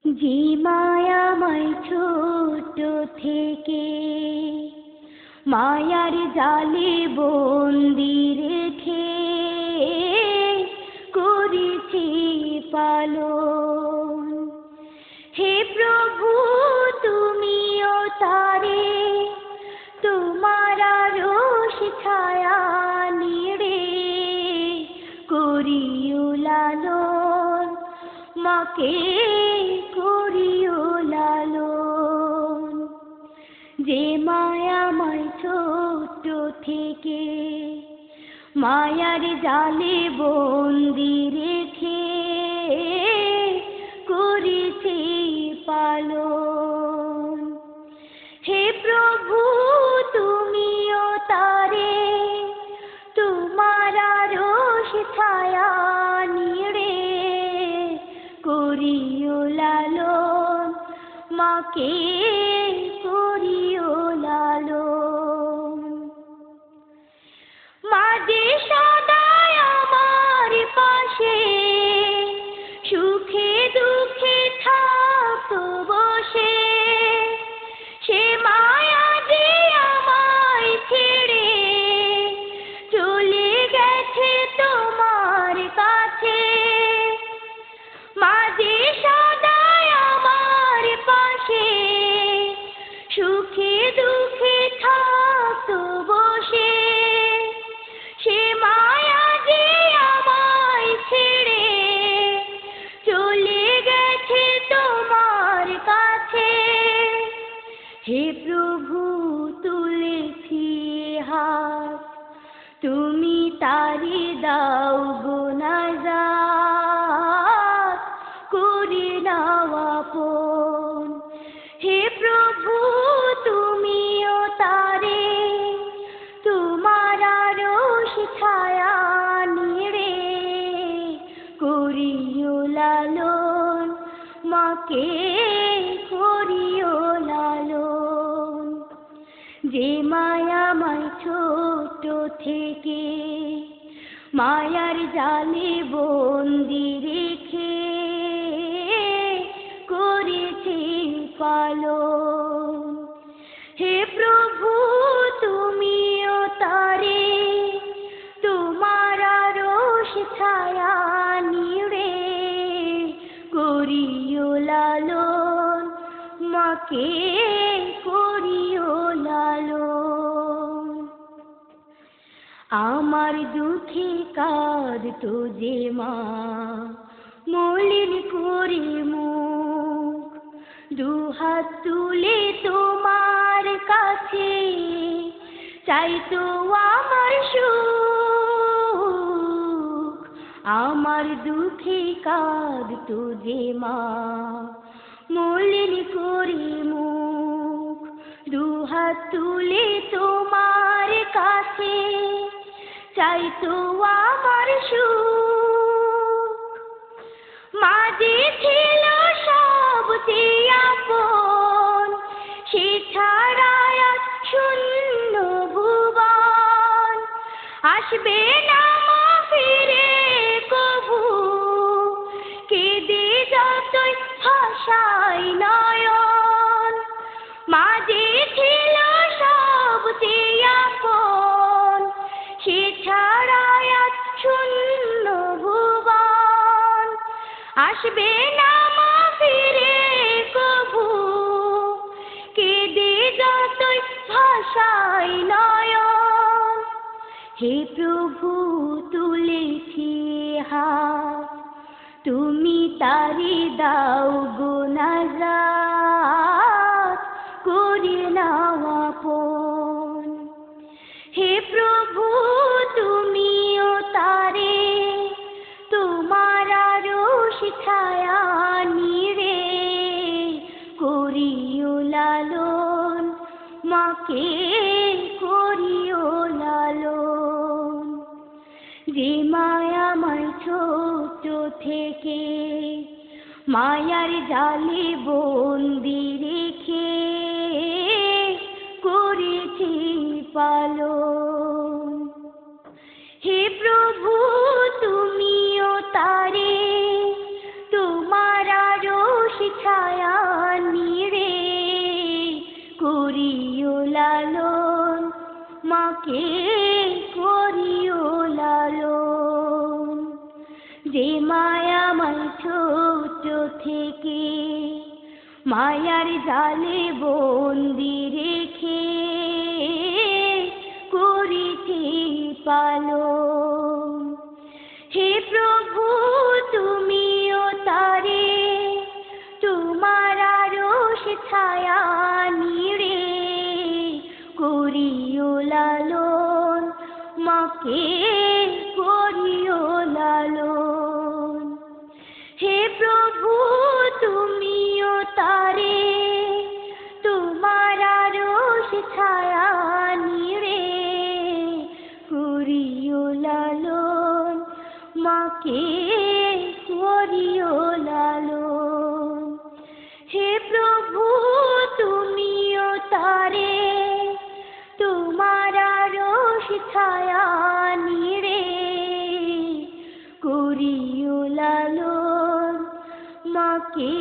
যে মায়াময় ছোট থেকে মায়ার জালে বন্দি রেখে করেছি পালন। হে প্রভু তুমিও তারে তোমার আরশ ছায়া নিড়ে করিও লালন, মাকে করিও লালন। যে মায়াময় ছোট থেকে মায়ার জালে বন্দি রেখে করেছি পালন। হে প্রভু তুমিও তারে তোমার আরশ ছায়া নিড়ে করিও লালন, মাকে করিও লালন। মা যে সদাই আমার পাশে সুখে দুঃখে থাকতো বসে, সে মায়া যে আমায় ছেড়ে চলে গেছে তোমার কাছে। মা যে সদাই আমার পাশে সুখে দুঃখে থাকতো বসে, সে মায়া যে আমায় ছেড়ে চলে গেছে তোমার কাছে। হে প্রভু তুলেছি হাত, তুমি তারি দাও গো নাজাত, করে নাও আপন। হে প্রভু তুমিও তারে তোমার আরশ ছায়া নিড়ে করিও লালন, মাকে করিও লালন। যে মায়াময় ছোট থেকে মায়ার জালে বন্দি রেখে করেছি পালন। হে প্রভু তুমিও তারে তোমার আরশ ছায়া নিড়ে করিও লালন, মাকে করিও লালন। আমার দুঃখে কাঁদতো যে মা মলিন করে মুখ, দুহাত তুলে তোমার কাছে চাইতো আমার সুখ। আমার দুঃখে কাঁদতো যে মা মলিন করে মুখ, দুহাত তুলে তোমার কাছে চাইতো আমার সুখ। মা যে ছিল সবচেয়ে আপন, সে ছাড়া আজ শূন্য ভুবন। আসবে না মা ফিরে কভু, কেঁদে যতই ভাসাই নয়ন। মা যে ছিল সবচেয়ে আপন, সে ছাড়া আজ শূন্য ভুবন। আসবে না মা ফিরে কভু, কেঁদে যতই ভাসাই নয়ন। হে প্রভু তুলেছি হাত, তুমি তারি দাও গো নাজাত, করে নাও আপন। হে প্রভু তুমিও তারে তোমার আরশ ছায়া নিড়ে করিও লালন, মাকে করিও লালন। যে মায়াময় ছোট থেকে মায়ার জালে বন্দি রেখে করেছি পালন। হে প্রভু তুমিও তারে তোমার আরশ ছায়া নিরে করিও লালন, মাকে করিও লালন। যে মায়া আমায় ছোট থেকে মায়ার জালে বন্দি রেখে করিতে পালন। হে প্রভু তুমিও তারে তোমার আরশ ছায়া নিরে করিও লালন, মাকে করিও লালন। হে প্রভু তুমিও তারে তোমার আরশ ছায়া নিরে করিও লালন, মাকে করিও লালন। হে প্রভু তুমিও তারে তোমার আরশ ছায়া নিরে করিও লালন, মাকে